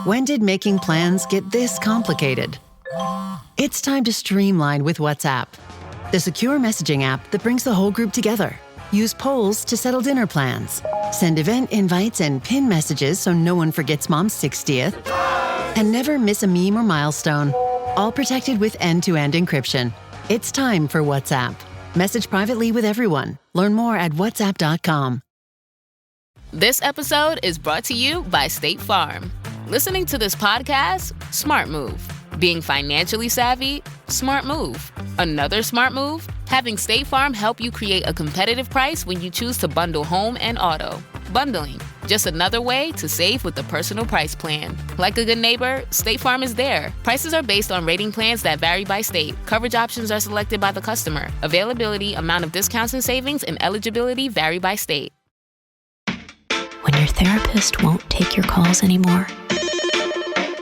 When did making plans get this complicated? It's time to streamline with WhatsApp, the secure messaging app that brings the whole group together. Use polls to settle dinner plans. Send event invites and pin messages so no one forgets Mom's 60th. And never miss a meme or milestone. All protected with end-to-end encryption. It's time for WhatsApp. Message privately with everyone. Learn more at whatsapp.com. This episode is brought to you by State Farm. Listening to this podcast? Smart move. Being financially savvy? Smart move. Another smart move? Having State Farm help you create a competitive price when you choose to bundle home and auto. Bundling, just another way to save with the Personal Price Plan. Like a good neighbor, State Farm is there. Prices are based on rating plans that vary by state. Coverage options are selected by the customer. Availability, amount of discounts and savings, and eligibility vary by state. When your therapist won't take your calls anymore,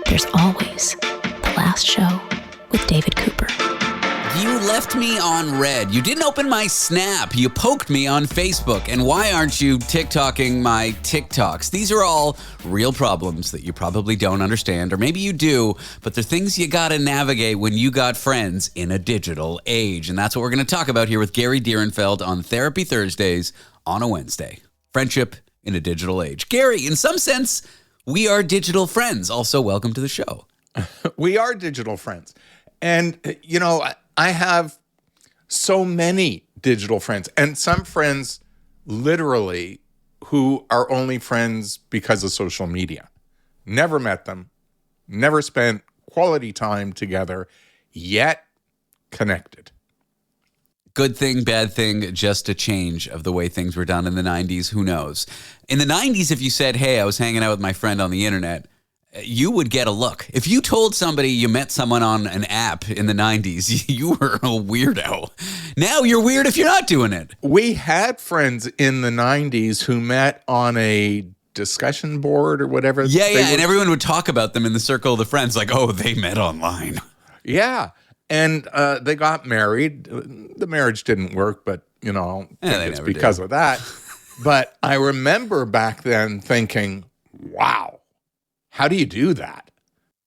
there's always The Last Show with David Cooper. You left me on red. You didn't open my Snap. You poked me on Facebook. And why aren't you TikToking my TikToks? These are all real problems that you probably don't understand, or maybe you do, but they're things you got to navigate when you got friends in a digital age. And that's what we're going to talk about here with Gary Direnfeld on Therapy Thursdays on a Wednesday. Friendship in a digital age. Gary, in some sense, we are digital friends. Also, welcome to the show. We are digital friends. And, you know, I have so many digital friends, and some friends literally who are only friends because of social media. Never met them, never spent quality time together, yet connected. Good thing, bad thing, just a change of the way things were done in the 90s. Who knows? In the 90s, if you said, hey, I was hanging out with my friend on the internet, you would get a look. If you told somebody you met someone on an app in the 90s, you were a weirdo. Now you're weird if you're not doing it. We had friends in the 90s who met on a discussion board or whatever. Yeah, and everyone would talk about them in the circle of the friends like, oh, they met online. Yeah. And they got married. The marriage didn't work, but, you know, it's because of that. But I remember back then thinking, wow, how do you do that?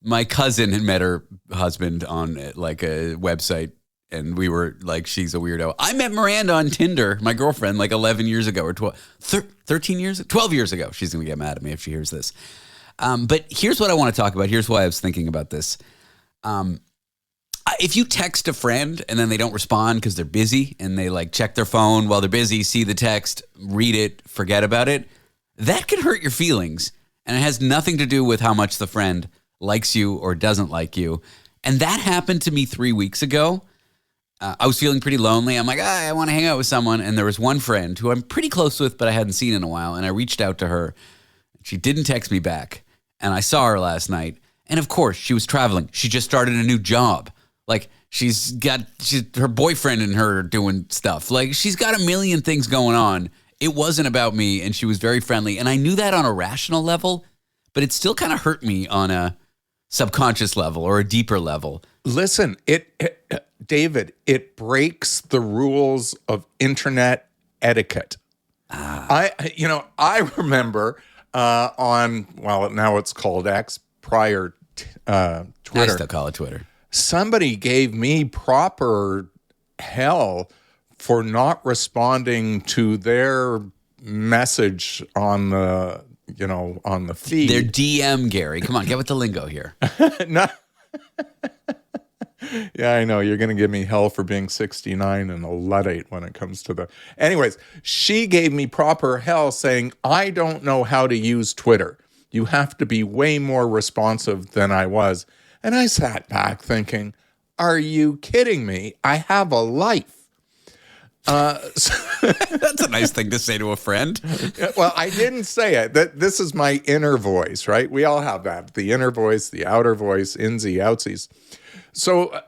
My cousin had met her husband on like a website, and we were like, she's a weirdo. I met Miranda on Tinder, my girlfriend, like 11 years ago or 13 years, 12 years ago. She's going to get mad at me if she hears this. But here's what I want to talk about. Here's why I was thinking about this. If you text a friend and then they don't respond because they're busy and they like check their phone while they're busy, see the text, read it, forget about it, that can hurt your feelings. And it has nothing to do with how much the friend likes you or doesn't like you. And that happened to me 3 weeks ago. I was feeling pretty lonely. I'm like, I want to hang out with someone. And there was one friend who I'm pretty close with, but I hadn't seen in a while. And I reached out to her. She didn't text me back. And I saw her last night. And of course, she was traveling. She just started a new job. Like, she's her boyfriend and her doing stuff. Like, she's got a million things going on. It wasn't about me, and she was very friendly. And I knew that on a rational level, but it still kind of hurt me on a subconscious level or a deeper level. Listen, David, it breaks the rules of internet etiquette. I remember now it's called X, prior Twitter. I still call it Twitter. Somebody gave me proper hell for not responding to their message on the feed. Their DM, Gary. Come on, get with the lingo here. No. Yeah, I know. You're going to give me hell for being 69 and a Luddite when it comes to the... Anyways, she gave me proper hell saying, I don't know how to use Twitter. You have to be way more responsive than I was. And I sat back thinking, are you kidding me? I have a life. That's a nice thing to say to a friend. Well, I didn't say it. This is my inner voice, right? We all have that. The inner voice, the outer voice, insy, outsies. So,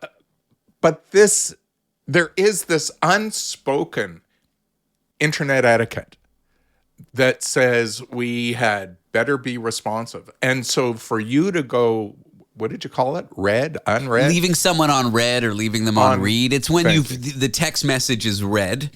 but there is this unspoken internet etiquette that says we had better be responsive. And so for you to go, what did you call it? Read, unread? Leaving someone on read or leaving them on read. It's when the text message is read,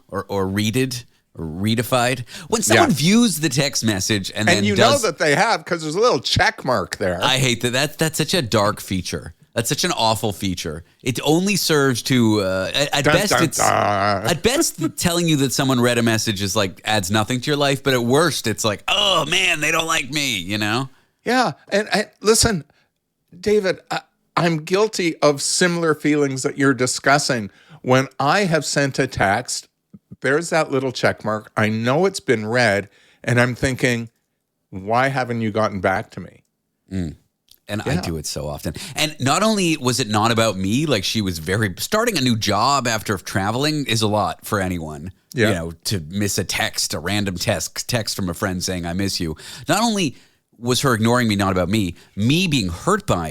or readed. readified. When someone views the text message and then know that they have because there's a little check mark there. I hate that. That's such a dark feature. That's such an awful feature. It only serves to at best telling you that someone read a message is like adds nothing to your life, but at worst it's like, oh man, they don't like me, you know? Yeah, and listen, David, I'm guilty of similar feelings that you're discussing. When I have sent a text, there's that little check mark. I know it's been read, and I'm thinking, why haven't you gotten back to me? And I do it so often. And not only was it not about me, like she was starting a new job after traveling is a lot for anyone. Yeah. You know, to miss a random text from a friend saying, I miss you. Not only was her ignoring me, not about me being hurt by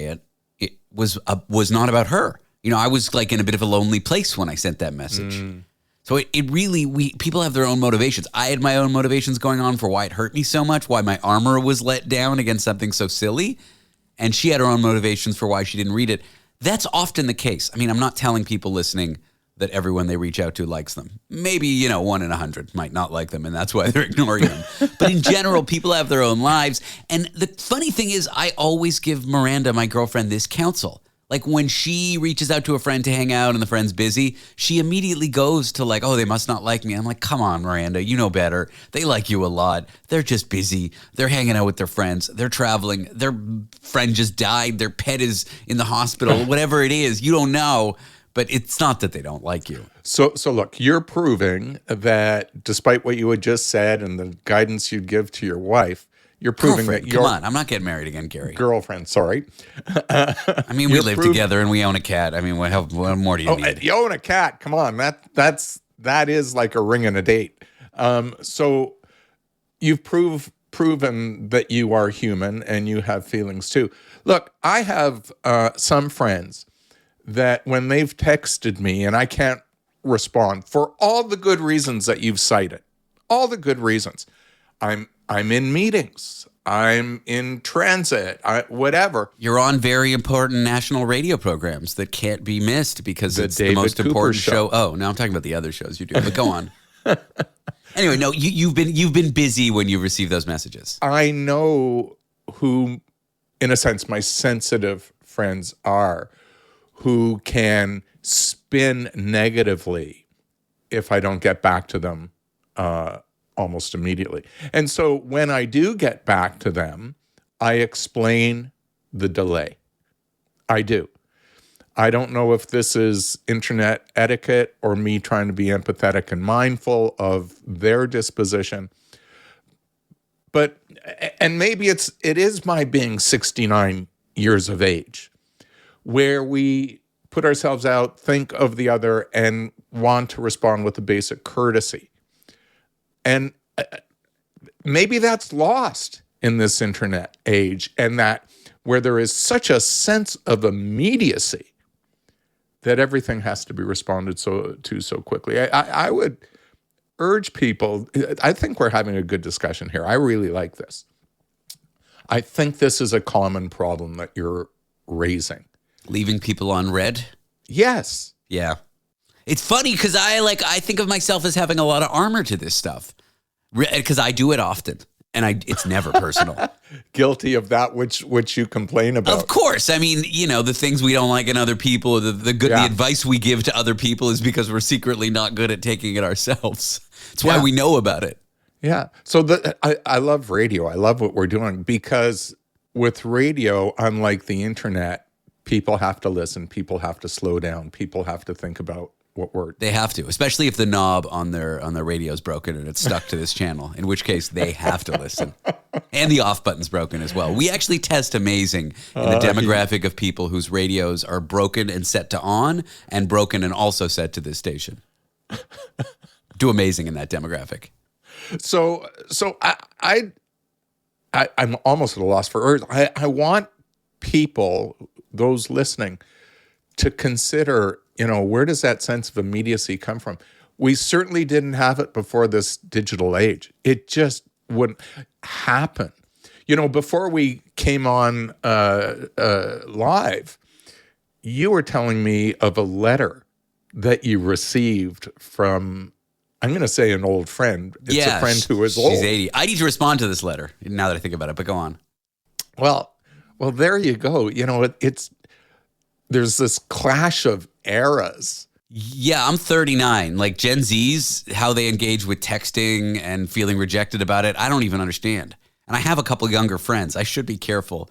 it was not about her. You know, I was like in a bit of a lonely place when I sent that message. So it really, people have their own motivations. I had my own motivations going on for why it hurt me so much, why my armor was let down against something so silly. And she had her own motivations for why she didn't read it. That's often the case. I mean, I'm not telling people listening that everyone they reach out to likes them. Maybe, 1 in 100 might not like them, and that's why they're ignoring them. But in general, people have their own lives. And the funny thing is, I always give Miranda, my girlfriend, this counsel. Like when she reaches out to a friend to hang out and the friend's busy, she immediately goes to like, oh, they must not like me. I'm like, come on, Miranda, you know better. They like you a lot. They're just busy. They're hanging out with their friends. They're traveling. Their friend just died. Their pet is in the hospital. Whatever it is, you don't know. But it's not that they don't like you. So look, you're proving that despite what you had just said and the guidance you'd give to your wife, you're proving girlfriend. that you're... Come on, I'm not getting married again, Gary. Girlfriend, sorry. I mean, we live together and we own a cat. I mean, what more do you need? You own a cat. Come on, that is like a ring and a date. So you've proven that you are human and you have feelings too. Look, I have some friends that when they've texted me and I can't respond for all the good reasons that you've cited, all the good reasons. I'm in meetings. I'm in transit. Whatever. You're on very important national radio programs that can't be missed because it's David the most Cooper important show. Oh, no, I'm talking about the other shows you do. But go on. Anyway, no, you've been busy when you receive those messages. I know who, in a sense, my sensitive friends are, who can spin negatively if I don't get back to them almost immediately. And so when I do get back to them, I explain the delay. I do. I don't know if this is internet etiquette or me trying to be empathetic and mindful of their disposition. But, and maybe it is my being 69 years of age, where we put ourselves out, think of the other, and want to respond with a basic courtesy. And maybe that's lost in this internet age, and that where there is such a sense of immediacy that everything has to be responded to so quickly. I would urge people, I think we're having a good discussion here. I really like this. I think this is a common problem that you're raising. Leaving people on red? Yes. Yeah. It's funny because I think of myself as having a lot of armor to this stuff because I do it often and it's never personal. Guilty of that which you complain about. Of course. I mean, the things we don't like in other people, the advice we give to other people is because we're secretly not good at taking it ourselves. It's why we know about it. Yeah. So I love radio. I love what we're doing because with radio, unlike the internet, people have to listen. People have to slow down. People have to think about what word. They have to, especially if the knob on their radio is broken and it's stuck to this channel, in which case they have to listen. And the off button's broken as well. We actually test amazing in the demographic of people whose radios are broken and set to on and broken and also set to this station. Do amazing in that demographic. So I'm almost at a loss for words. I want people, those listening, to consider, where does that sense of immediacy come from? We certainly didn't have it before this digital age. It just wouldn't happen. Before we came on live, you were telling me of a letter that you received from I'm going to say an old friend. It's a friend who is old. She's 80. I need to respond to this letter now that I think about it, but go on. Well, there you go. You know, there's this clash of eras. Yeah, I'm 39. Like Gen Zs, how they engage with texting and feeling rejected about it, I don't even understand. And I have a couple younger friends. I should be careful.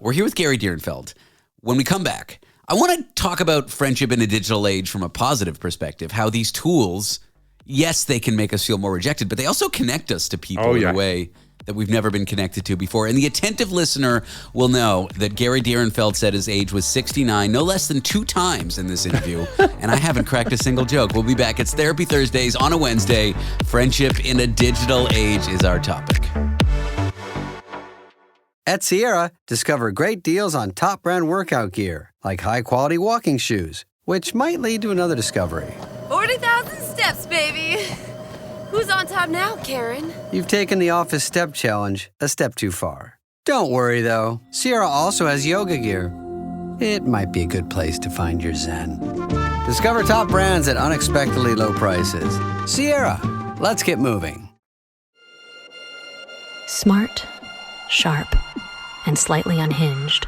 We're here with Gary Direnfeld. When we come back, I want to talk about friendship in a digital age from a positive perspective, how these tools, yes, they can make us feel more rejected, but they also connect us to people in a way that we've never been connected to before. And the attentive listener will know that Gary Direnfeld said his age was 69, no less than 2 times in this interview. And I haven't cracked a single joke. We'll be back. It's Therapy Thursdays on a Wednesday. Friendship in a digital age is our topic. At Sierra, discover great deals on top brand workout gear, like high-quality walking shoes, which might lead to another discovery. 40,000 steps, baby. Who's on top now, Karen? You've taken the office step challenge a step too far. Don't worry, though. Sierra also has yoga gear. It might be a good place to find your zen. Discover top brands at unexpectedly low prices. Sierra, let's get moving. Smart, sharp, and slightly unhinged.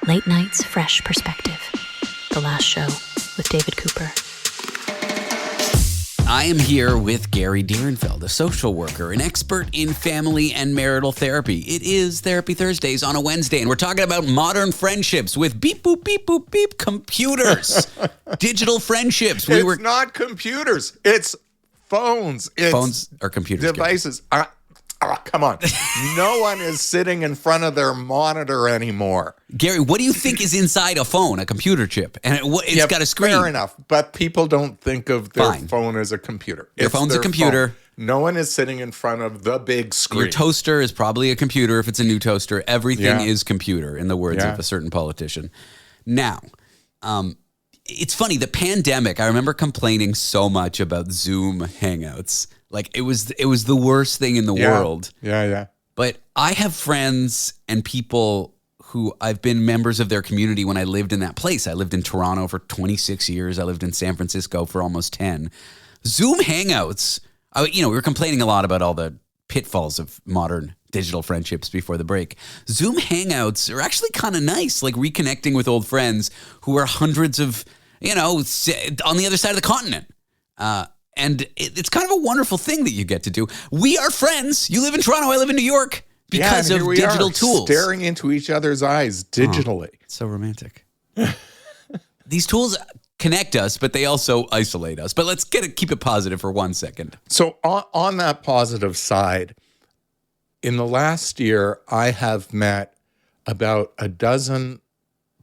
Late night's fresh perspective. The Last Show with David Cooper. I am here with Gary Direnfeld, a social worker, an expert in family and marital therapy. It is Therapy Thursdays on a Wednesday, and we're talking about modern friendships with beep, boop, beep, boop, beep, computers. Digital friendships. It's not computers. It's phones. It's phones or computers. Devices. Come on. No one is sitting in front of their monitor anymore. Gary, what do you think is inside a phone, a computer chip? And it's got a screen. Fair enough. But people don't think of their phone as a computer. Your phone's a computer. Phone. No one is sitting in front of the big screen. Your toaster is probably a computer if it's a new toaster. Everything is computer, in the words of a certain politician. Now, it's funny, the pandemic, I remember complaining so much about Zoom Hangouts. Like it was the worst thing in the world. Yeah. But I have friends and people who I've been members of their community when I lived in that place. I lived in Toronto for 26 years. I lived in San Francisco for almost 10. Zoom Hangouts, we were complaining a lot about all the pitfalls of modern digital friendships before the break. Zoom Hangouts are actually kind of nice, like reconnecting with old friends who are hundreds of, on the other side of the continent. And it's kind of a wonderful thing that you get to do. We are friends. You live in Toronto. I live in New York because of digital tools. Staring into each other's eyes digitally. So romantic. These tools connect us, but they also isolate us. But let's keep it positive for 1 second. So on that positive side, in the last year, I have met about a dozen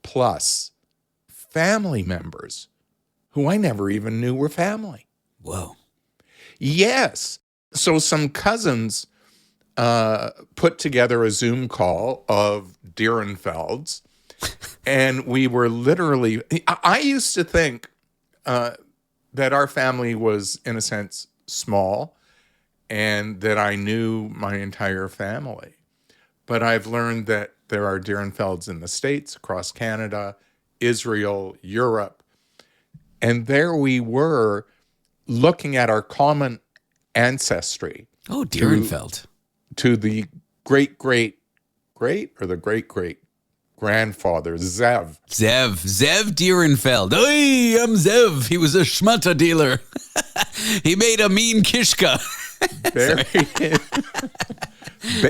plus family members who I never even knew were family. Whoa. Yes. So some cousins put together a Zoom call of Direnfelds, and we were literally, I used to think that our family was, in a sense, small, and that I knew my entire family. But I've learned that there are Direnfelds in the States, across Canada, Israel, Europe, and there we were, looking at our common ancestry. Oh, Direnfeld. To the great or the great grandfather, Zev. Zev Direnfeld. Hey, I'm Zev. He was a schmutta dealer. He made a mean kishka.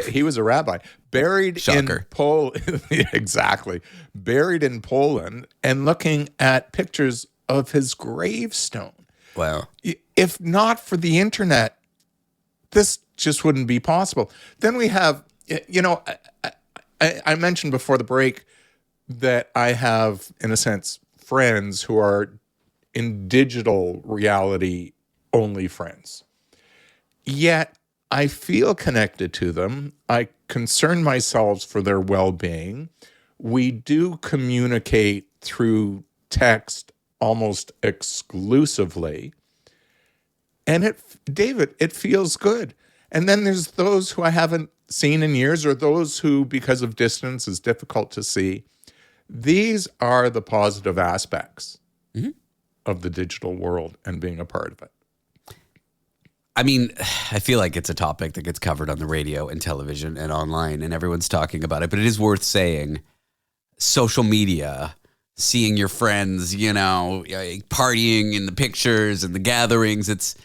He was a rabbi. Buried Shocker. in Poland. Exactly. Buried in Poland and looking at pictures of his gravestone. Wow. If not for the internet, this just wouldn't be possible. Then we have, I mentioned before the break that I have, in a sense, friends who are in digital reality only friends. Yet I feel connected to them. I concern myself for their well-being. We do communicate through text almost exclusively. And David, it feels good. And then there's those who I haven't seen in years, or those who, because of distance, is difficult to see. These are the positive aspects of the digital world and being a part of it. I mean, I feel like it's a topic that gets covered on the radio and television and online, and everyone's talking about it. But it is worth saying, social media, seeing your friends, partying in the pictures and the gatherings, it's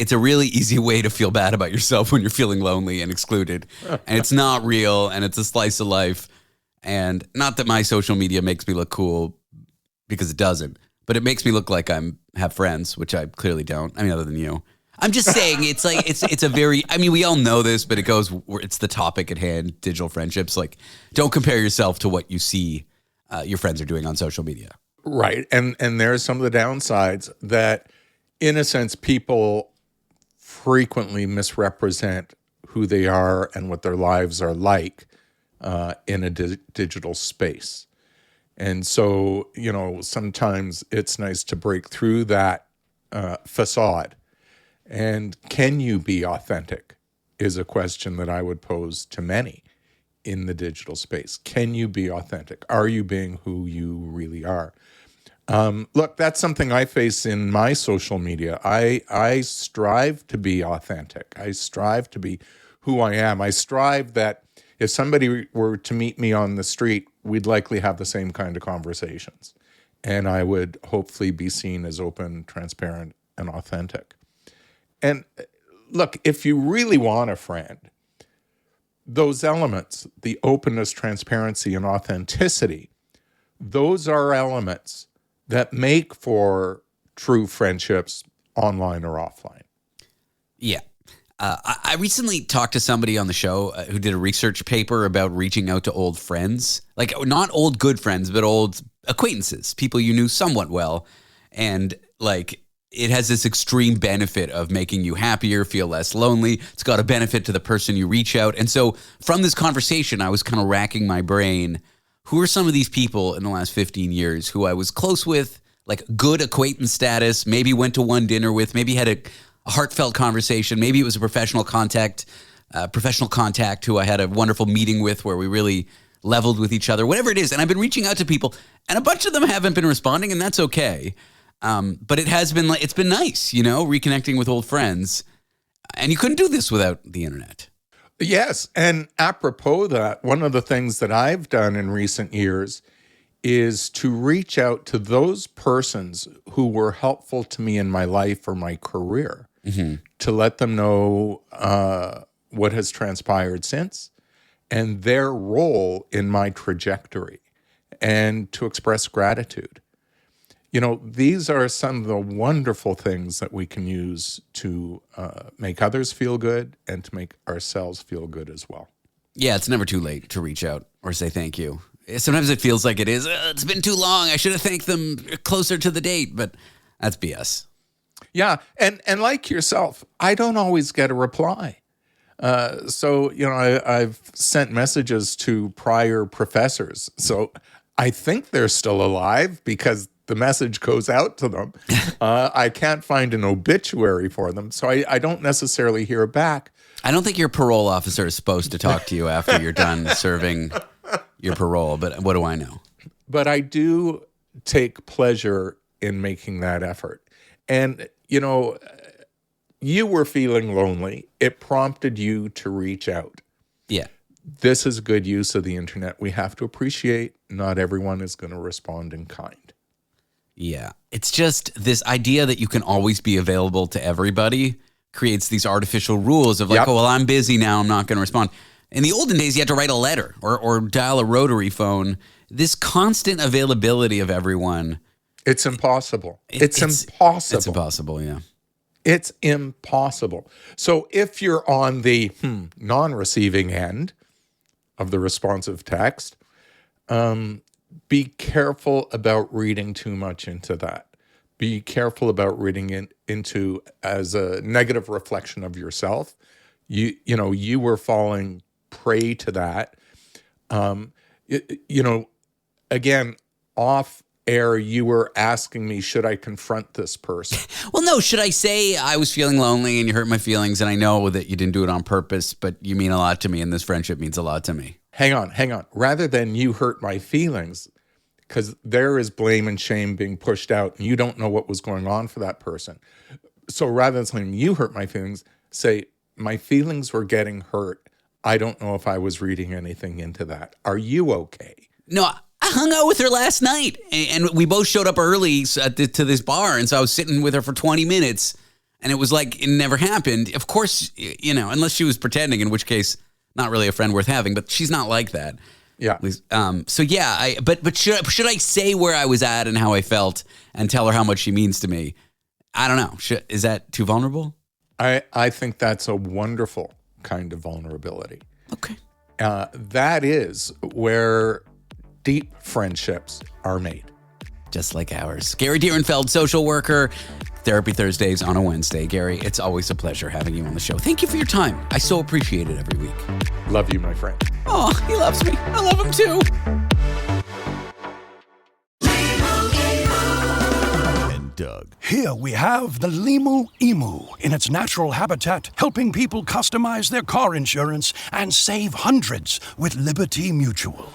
a really easy way to feel bad about yourself when you're feeling lonely and excluded. And it's not real, and it's a slice of life. And not that my social media makes me look cool, because it doesn't, but it makes me look like I have friends, which I clearly don't. I mean, other than you. I'm just saying, it's like, it's a very, I mean, we all know this, but it's the topic at hand, digital friendships. Like, don't compare yourself to what you see your friends are doing on social media. Right. And there's some of the downsides that, in a sense, people frequently misrepresent who they are and what their lives are like in a digital space. And so, sometimes it's nice to break through that facade. And can you be authentic is a question that I would pose to many in the digital space. Can you be authentic? Are you being who you really are? Look, that's something I face in my social media. I strive to be authentic. I strive to be who I am. I strive that if somebody were to meet me on the street, we'd likely have the same kind of conversations. And I would hopefully be seen as open, transparent, and authentic. And look, if you really want a friend, those elements, the openness, transparency, and authenticity, those are elements that make for true friendships, online or offline. Yeah. I recently talked to somebody on the show who did a research paper about reaching out to old friends, like not old good friends, but old acquaintances, people you knew somewhat well. And like, it has this extreme benefit of making you happier, feel less lonely. It's got a benefit to the person you reach out. And so from this conversation, I was kind of racking my brain. Who are some of these people in the last 15 years who I was close with, like good acquaintance status, maybe went to one dinner with, maybe had a heartfelt conversation. Maybe it was a professional contact who I had a wonderful meeting with where we really leveled with each other, whatever it is. And I've been reaching out to people, and a bunch of them haven't been responding, and that's okay. But it's been nice, reconnecting with old friends. And you couldn't do this without the internet. Yes. And apropos of that, one of the things that I've done in recent years is to reach out to those persons who were helpful to me in my life or my career, to let them know what has transpired since and their role in my trajectory, and to express gratitude. These are some of the wonderful things that we can use to make others feel good and to make ourselves feel good as well. Yeah, it's never too late to reach out or say thank you. Sometimes it feels like it is. It's been too long. I should have thanked them closer to the date, but that's BS. Yeah, and like yourself, I don't always get a reply. So I've sent messages to prior professors. So I think they're still alive because the message goes out to them. I can't find an obituary for them, so I don't necessarily hear back. I don't think your parole officer is supposed to talk to you after you're done serving your parole, but what do I know? But I do take pleasure in making that effort. And, you were feeling lonely. It prompted you to reach out. Yeah. This is good use of the internet. We have to appreciate not everyone is going to respond in kind. Yeah. It's just this idea that you can always be available to everybody creates these artificial rules of like, Yep. oh, well, I'm busy now, I'm not going to respond. In the olden days, you had to write a letter or dial a rotary phone. This constant availability of everyone. It's impossible. It's impossible. It's impossible, yeah. It's impossible. So if you're on the non-receiving end of the responsive text, be careful about reading too much into that. Be careful about reading into as a negative reflection of yourself. You were falling prey to that. Again, off air, you were asking me, should I confront this person? Well, no, should I say I was feeling lonely and you hurt my feelings and I know that you didn't do it on purpose, but you mean a lot to me and this friendship means a lot to me? Hang on. Rather than you hurt my feelings, because there is blame and shame being pushed out and you don't know what was going on for that person. So rather than saying you hurt my feelings, say, my feelings were getting hurt. I don't know if I was reading anything into that. Are you okay? No, I hung out with her last night, and we both showed up early to this bar, and so I was sitting with her for 20 minutes, and it was like it never happened. Of course, unless she was pretending, in which case, not really a friend worth having, but she's not like that. Yeah. So yeah, but should I say where I was at and how I felt and tell her how much she means to me? I don't know. Is that too vulnerable? I think that's a wonderful kind of vulnerability. Okay. That is where deep friendships are made. Just like ours. Gary Direnfeld, social worker, Therapy Thursdays on a Wednesday. Gary, it's always a pleasure having you on the show. Thank you for your time. I so appreciate it every week. Love you, my friend. Oh, he loves me. I love him too. Doug. Here we have the Limu Emu in its natural habitat, helping people customize their car insurance and save hundreds with Liberty Mutual.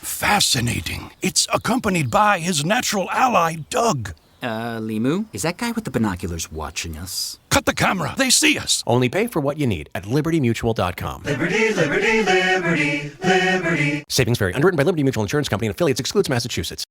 Fascinating. It's accompanied by his natural ally, Doug. Limu? Is that guy with the binoculars watching us? Cut the camera. They see us. Only pay for what you need at libertymutual.com. Liberty, liberty, liberty, liberty. Savings vary. Underwritten by Liberty Mutual Insurance Company and affiliates. Excludes Massachusetts.